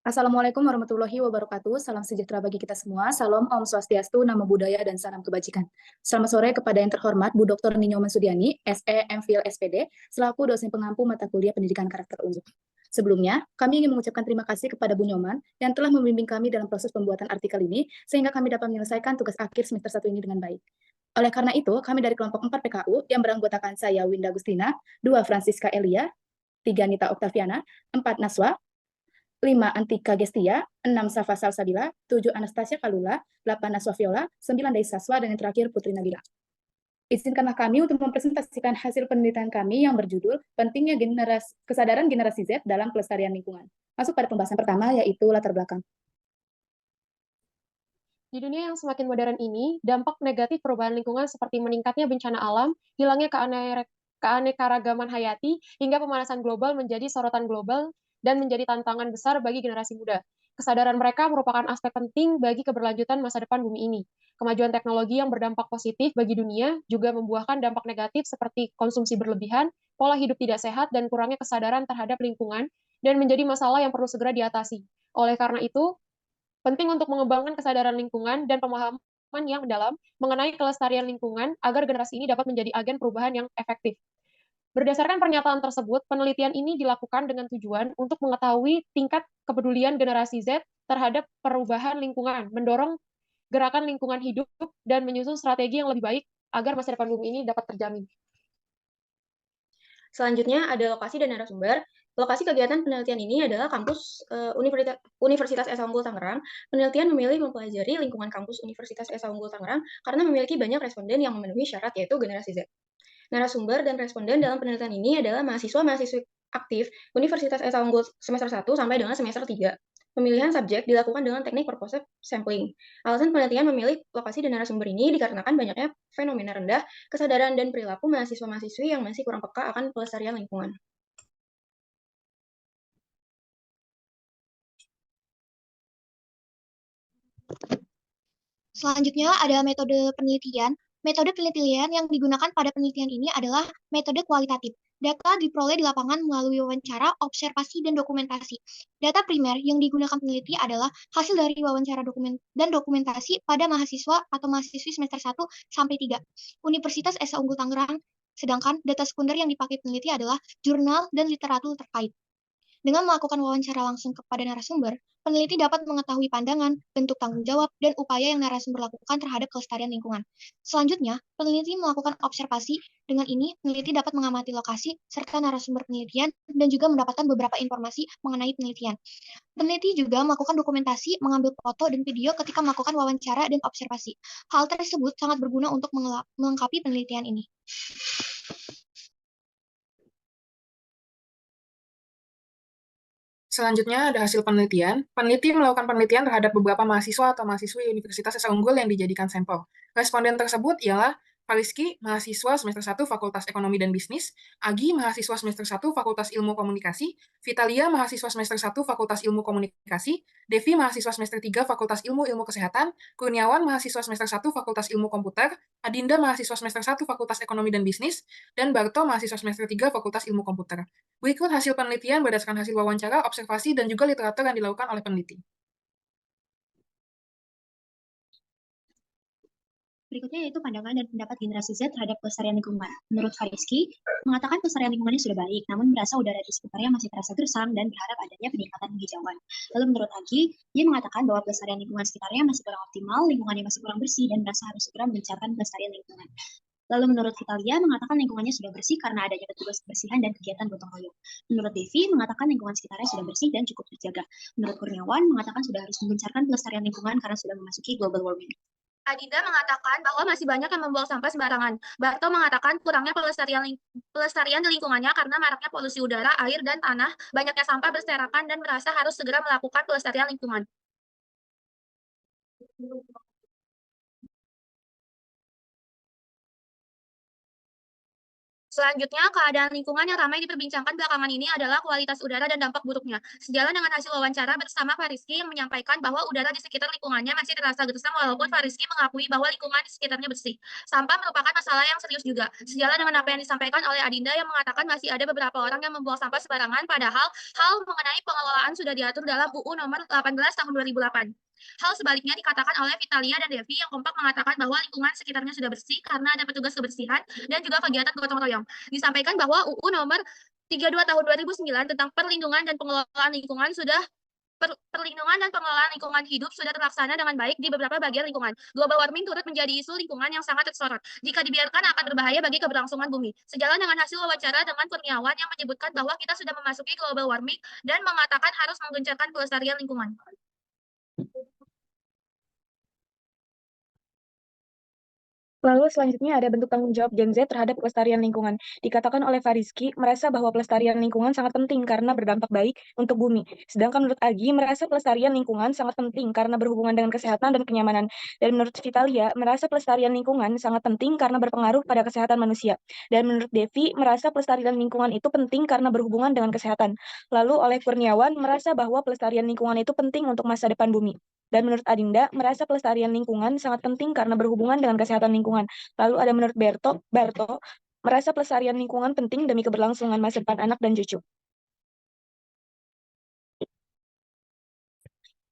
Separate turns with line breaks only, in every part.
Assalamualaikum warahmatullahi wabarakatuh. Salam sejahtera bagi kita semua. Salam Om Swastiastu, Namo Buddhaya, dan salam kebajikan. Selamat sore kepada yang terhormat Bu Dr. Ninyo Mansudiani, SE, MPhil, SPD, selaku dosen pengampu mata kuliah pendidikan karakter unggul. Sebelumnya, kami ingin mengucapkan terima kasih kepada Bu Nyoman yang telah membimbing kami dalam proses pembuatan artikel ini, sehingga kami dapat menyelesaikan tugas akhir semester 1 ini dengan baik. Oleh karena itu, kami dari kelompok 4 PKU yang beranggotakan saya, Winda Gustina, 2 Francisca Elia, 3 Nita Oktaviana, 4 Naswa, 5 Antika Gestia, 6 Safa Salsabila, 7 Anastasia Kalula, 8 Naswa Viola, 9 Daisy Saswa, dan yang terakhir Putri Nabila. Izinkanlah kami untuk mempresentasikan hasil penelitian kami yang berjudul Pentingnya Kesadaran Generasi Z dalam Pelestarian Lingkungan. Masuk pada pembahasan pertama, yaitu latar belakang.
Di dunia yang semakin modern ini, dampak negatif perubahan lingkungan seperti meningkatnya bencana alam, hilangnya keanekaragaman hayati, hingga pemanasan global menjadi sorotan global dan menjadi tantangan besar bagi generasi muda. Kesadaran mereka merupakan aspek penting bagi keberlanjutan masa depan bumi ini. Kemajuan teknologi yang berdampak positif bagi dunia juga membuahkan dampak negatif seperti konsumsi berlebihan, pola hidup tidak sehat, dan kurangnya kesadaran terhadap lingkungan, dan menjadi masalah yang perlu segera diatasi. Oleh karena itu, penting untuk mengembangkan kesadaran lingkungan dan pemahaman yang mendalam mengenai kelestarian lingkungan agar generasi ini dapat menjadi agen perubahan yang efektif. Berdasarkan pernyataan tersebut, penelitian ini dilakukan dengan tujuan untuk mengetahui tingkat kepedulian generasi Z terhadap perubahan lingkungan, mendorong gerakan lingkungan hidup, dan menyusun strategi yang lebih baik agar masa depan bumi ini dapat terjamin.
Selanjutnya ada lokasi dan narasumber. Lokasi kegiatan penelitian ini adalah kampus Universitas Esa Unggul Tangerang. Penelitian memilih mempelajari lingkungan kampus Universitas Esa Unggul Tangerang karena memiliki banyak responden yang memenuhi syarat yaitu generasi Z. Narasumber dan responden dalam penelitian ini adalah mahasiswa-mahasiswi aktif Universitas Esa Unggul semester 1 sampai dengan semester 3. Pemilihan subjek dilakukan dengan teknik purposive sampling. Alasan penelitian memilih lokasi dan narasumber ini dikarenakan banyaknya fenomena rendah kesadaran dan perilaku mahasiswa-mahasiswi yang masih kurang peka akan pelestarian lingkungan.
Selanjutnya ada metode penelitian. Metode penelitian yang digunakan pada penelitian ini adalah metode kualitatif. Data diperoleh di lapangan melalui wawancara, observasi, dan dokumentasi. Data primer yang digunakan peneliti adalah hasil dari wawancara dan dokumentasi pada mahasiswa atau mahasiswi semester 1 sampai 3. Universitas Esa Unggul Tangerang. Sedangkan data sekunder yang dipakai peneliti adalah jurnal dan literatur terkait. Dengan melakukan wawancara langsung kepada narasumber, peneliti dapat mengetahui pandangan, bentuk tanggung jawab, dan upaya yang narasumber lakukan terhadap kelestarian lingkungan. Selanjutnya, peneliti melakukan observasi. Dengan ini, peneliti dapat mengamati lokasi serta narasumber penelitian dan juga mendapatkan beberapa informasi mengenai penelitian. Peneliti juga melakukan dokumentasi, mengambil foto dan video ketika melakukan wawancara dan observasi. Hal tersebut sangat berguna untuk melengkapi penelitian ini.
Selanjutnya ada hasil penelitian. Peneliti melakukan penelitian terhadap beberapa mahasiswa atau mahasiswi Universitas Esa Unggul yang dijadikan sampel. Responden tersebut ialah Fariski, mahasiswa semester 1 Fakultas Ekonomi dan Bisnis, Agi, mahasiswa semester 1 Fakultas Ilmu Komunikasi, Vitalia, mahasiswa semester 1 Fakultas Ilmu Komunikasi, Devi, mahasiswa semester 3 Fakultas Ilmu Kesehatan, Kurniawan, mahasiswa semester 1 Fakultas Ilmu Komputer, Adinda, mahasiswa semester 1 Fakultas Ekonomi dan Bisnis, dan Barto, mahasiswa semester 3 Fakultas Ilmu Komputer. Berikut hasil penelitian berdasarkan hasil wawancara, observasi, dan juga literatur yang dilakukan oleh peneliti.
Berikutnya yaitu pandangan dan pendapat generasi Z terhadap pelestarian lingkungan. Menurut Fariski, mengatakan pelestarian lingkungannya sudah baik, namun merasa udara di sekitarnya masih terasa gersang dan berharap adanya peningkatan penghijauan. Lalu menurut Agi, dia mengatakan bahwa pelestarian lingkungan sekitarnya masih kurang optimal, lingkungannya masih kurang bersih, dan merasa harus segera mengencarkan pelestarian lingkungan. Lalu menurut Vitalia mengatakan lingkungannya sudah bersih karena adanya petugas kebersihan dan kegiatan gotong royong. Menurut Devi mengatakan lingkungan sekitarnya sudah bersih dan cukup terjaga. Menurut Kurniawan mengatakan sudah harus mengencarkan pelestarian lingkungan karena sudah memasuki global warming.
Adinda mengatakan bahwa masih banyak yang membuang sampah sembarangan. Barto mengatakan kurangnya pelestarian di lingkungannya karena maraknya polusi udara, air, dan tanah, banyaknya sampah berserakan, dan merasa harus segera melakukan pelestarian lingkungan.
Selanjutnya, keadaan lingkungan yang ramai diperbincangkan belakangan ini adalah kualitas udara dan dampak buruknya. Sejalan dengan hasil wawancara bersama Fariski yang menyampaikan bahwa udara di sekitar lingkungannya masih terasa gersam walaupun Fariski mengakui bahwa lingkungan di sekitarnya bersih. Sampah merupakan masalah yang serius juga. Sejalan dengan apa yang disampaikan oleh Adinda yang mengatakan masih ada beberapa orang yang membuang sampah sembarangan padahal hal mengenai pengelolaan sudah diatur dalam UU nomor 18 tahun 2008. Hal sebaliknya dikatakan oleh Vitalia dan Devi yang kompak mengatakan bahwa lingkungan sekitarnya sudah bersih karena ada petugas kebersihan dan juga kegiatan gotong royong. Disampaikan bahwa UU nomor 32 tahun 2009 tentang perlindungan dan pengelolaan lingkungan sudah perlindungan dan pengelolaan lingkungan hidup sudah terlaksana dengan baik di beberapa bagian lingkungan. Global warming turut menjadi isu lingkungan yang sangat tersorot. Jika dibiarkan akan berbahaya bagi keberlangsungan bumi. Sejalan dengan hasil wawancara dengan Kurniawan yang menyebutkan bahwa kita sudah memasuki global warming dan mengatakan harus menggencarkan pelestarian lingkungan.
Lalu selanjutnya ada bentuk tanggung jawab Gen Z terhadap pelestarian lingkungan. Dikatakan oleh Fariski, merasa bahwa pelestarian lingkungan sangat penting karena berdampak baik untuk bumi. Sedangkan menurut Agi, merasa pelestarian lingkungan sangat penting karena berhubungan dengan kesehatan dan kenyamanan. Dan menurut Vitalia, merasa pelestarian lingkungan sangat penting karena berpengaruh pada kesehatan manusia. Dan menurut Devi, merasa pelestarian lingkungan itu penting karena berhubungan dengan kesehatan. Lalu oleh Kurniawan, merasa bahwa pelestarian lingkungan itu penting untuk masa depan bumi. Dan menurut Adinda, merasa pelestarian lingkungan sangat penting karena berhubungan dengan kesehatan lingkungan. Lalu ada menurut Barto, merasa pelestarian lingkungan penting demi keberlangsungan masa depan anak dan cucu.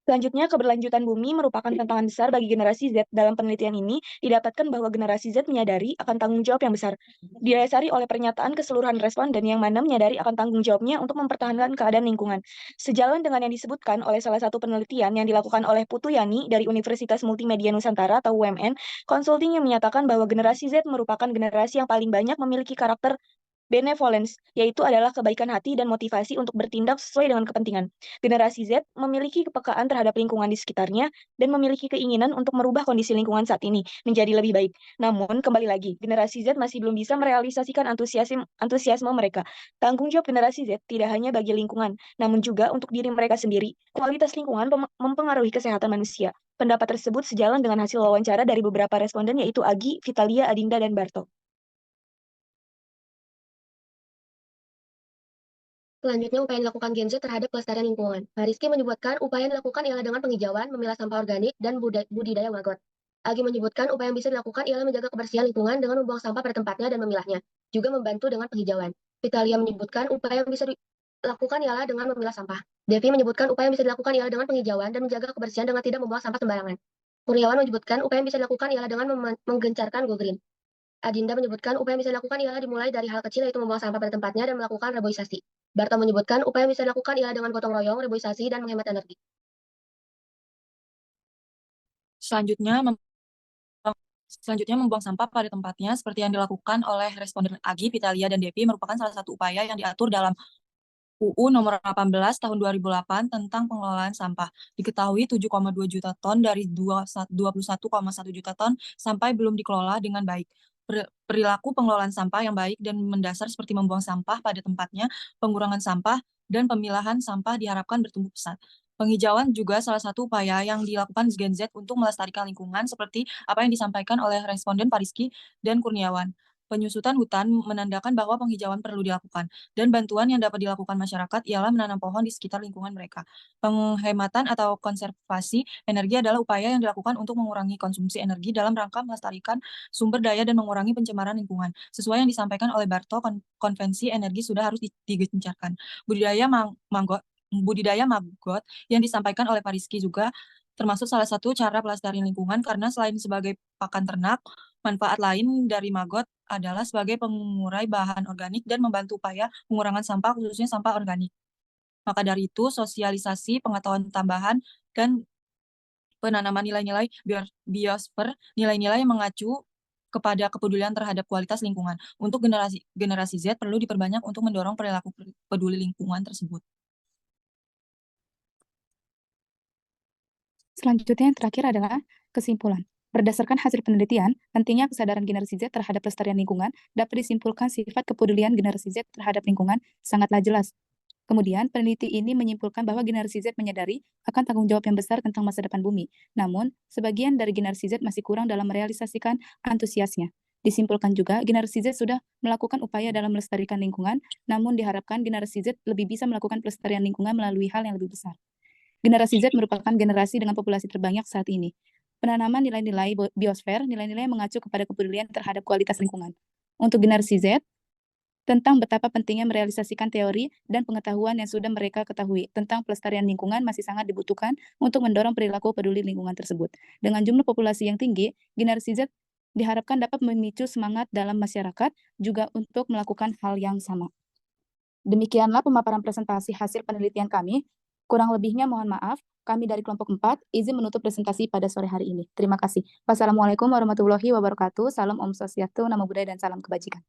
Selanjutnya, keberlanjutan bumi merupakan tantangan besar bagi generasi Z. Dalam penelitian ini, didapatkan bahwa generasi Z menyadari akan tanggung jawab yang besar. Didasari oleh pernyataan keseluruhan responden yang mana menyadari akan tanggung jawabnya untuk mempertahankan keadaan lingkungan. Sejalan dengan yang disebutkan oleh salah satu penelitian yang dilakukan oleh Putu Yani dari Universitas Multimedia Nusantara atau UMN, konsulting yang menyatakan bahwa generasi Z merupakan generasi yang paling banyak memiliki karakter benevolence, yaitu adalah kebaikan hati dan motivasi untuk bertindak sesuai dengan kepentingan. Generasi Z memiliki kepekaan terhadap lingkungan di sekitarnya dan memiliki keinginan untuk merubah kondisi lingkungan saat ini menjadi lebih baik. Namun, kembali lagi, generasi Z masih belum bisa merealisasikan antusiasme mereka. Tanggung jawab generasi Z tidak hanya bagi lingkungan, namun juga untuk diri mereka sendiri. Kualitas lingkungan mempengaruhi kesehatan manusia. Pendapat tersebut sejalan dengan hasil wawancara dari beberapa responden yaitu Agi, Vitalia, Adinda, dan Barto.
Selanjutnya, upaya yang dilakukan Gen Z terhadap pelestarian lingkungan. Fariski menyebutkan upaya yang dilakukan ialah dengan penghijauan, memilah sampah organik, dan budidaya maggot. Agi menyebutkan upaya yang bisa dilakukan ialah menjaga kebersihan lingkungan dengan membuang sampah pada tempatnya dan memilahnya, juga membantu dengan penghijauan. Vitalia menyebutkan upaya yang bisa dilakukan ialah dengan memilah sampah. Devi menyebutkan upaya yang bisa dilakukan ialah dengan penghijauan dan menjaga kebersihan dengan tidak membuang sampah sembarangan. Kurniawan menyebutkan upaya yang bisa dilakukan ialah dengan menggencarkan go green. Adinda menyebutkan upaya yang bisa dilakukan ialah dimulai dari hal kecil yaitu membuang sampah pada tempatnya dan melakukan reboisasi. Barta menyebutkan upaya yang bisa dilakukan ialah dengan gotong royong, reboisasi, dan menghemat energi.
Selanjutnya, membuang sampah pada tempatnya seperti yang dilakukan oleh responden Agi, Vitalia, dan Devi merupakan salah satu upaya yang diatur dalam UU nomor 18 tahun 2008 tentang pengelolaan sampah. Diketahui 7,2 juta ton dari 21,1 juta ton sampai belum dikelola dengan baik. Perilaku pengelolaan sampah yang baik dan mendasar seperti membuang sampah pada tempatnya, pengurangan sampah, dan pemilahan sampah diharapkan bertumbuh pesat. Penghijauan juga salah satu upaya yang dilakukan Gen Z untuk melestarikan lingkungan seperti apa yang disampaikan oleh responden Fariski dan Kurniawan. Penyusutan hutan menandakan bahwa penghijauan perlu dilakukan, dan bantuan yang dapat dilakukan masyarakat ialah menanam pohon di sekitar lingkungan mereka. Penghematan atau konservasi energi adalah upaya yang dilakukan untuk mengurangi konsumsi energi dalam rangka melestarikan sumber daya dan mengurangi pencemaran lingkungan. Sesuai yang disampaikan oleh Barto, konvensi energi sudah harus digencarkan. Budidaya maggot yang disampaikan oleh Fariski juga termasuk salah satu cara pelestarian lingkungan karena selain sebagai pakan ternak, manfaat lain dari maggot adalah sebagai pengurai bahan organik dan membantu upaya pengurangan sampah khususnya sampah organik. Maka dari itu, sosialisasi, pengetahuan tambahan, dan penanaman nilai-nilai biosfer, nilai-nilai yang mengacu kepada kepedulian terhadap kualitas lingkungan. Untuk generasi Z perlu diperbanyak untuk mendorong perilaku peduli lingkungan tersebut.
Selanjutnya yang terakhir adalah kesimpulan. Berdasarkan hasil penelitian, pentingnya kesadaran generasi Z terhadap pelestarian lingkungan dapat disimpulkan sifat kepedulian generasi Z terhadap lingkungan sangatlah jelas. Kemudian, peneliti ini menyimpulkan bahwa generasi Z menyadari akan tanggung jawab yang besar tentang masa depan bumi. Namun, sebagian dari generasi Z masih kurang dalam merealisasikan antusiasnya. Disimpulkan juga, generasi Z sudah melakukan upaya dalam melestarikan lingkungan, namun diharapkan generasi Z lebih bisa melakukan pelestarian lingkungan melalui hal yang lebih besar. Generasi Z merupakan generasi dengan populasi terbanyak saat ini. Penanaman nilai-nilai biosfer, nilai-nilai yang mengacu kepada kepedulian terhadap kualitas lingkungan. Untuk generasi Z, tentang betapa pentingnya merealisasikan teori dan pengetahuan yang sudah mereka ketahui tentang pelestarian lingkungan masih sangat dibutuhkan untuk mendorong perilaku peduli lingkungan tersebut. Dengan jumlah populasi yang tinggi, generasi Z diharapkan dapat memicu semangat dalam masyarakat juga untuk melakukan hal yang sama. Demikianlah pemaparan presentasi hasil penelitian kami. Kurang lebihnya mohon maaf. Kami dari kelompok 4 izin menutup presentasi pada sore hari ini. Terima kasih. Wassalamualaikum warahmatullahi wabarakatuh. Salam Om Swastiastu, Namo Buddhaya, dan salam kebajikan.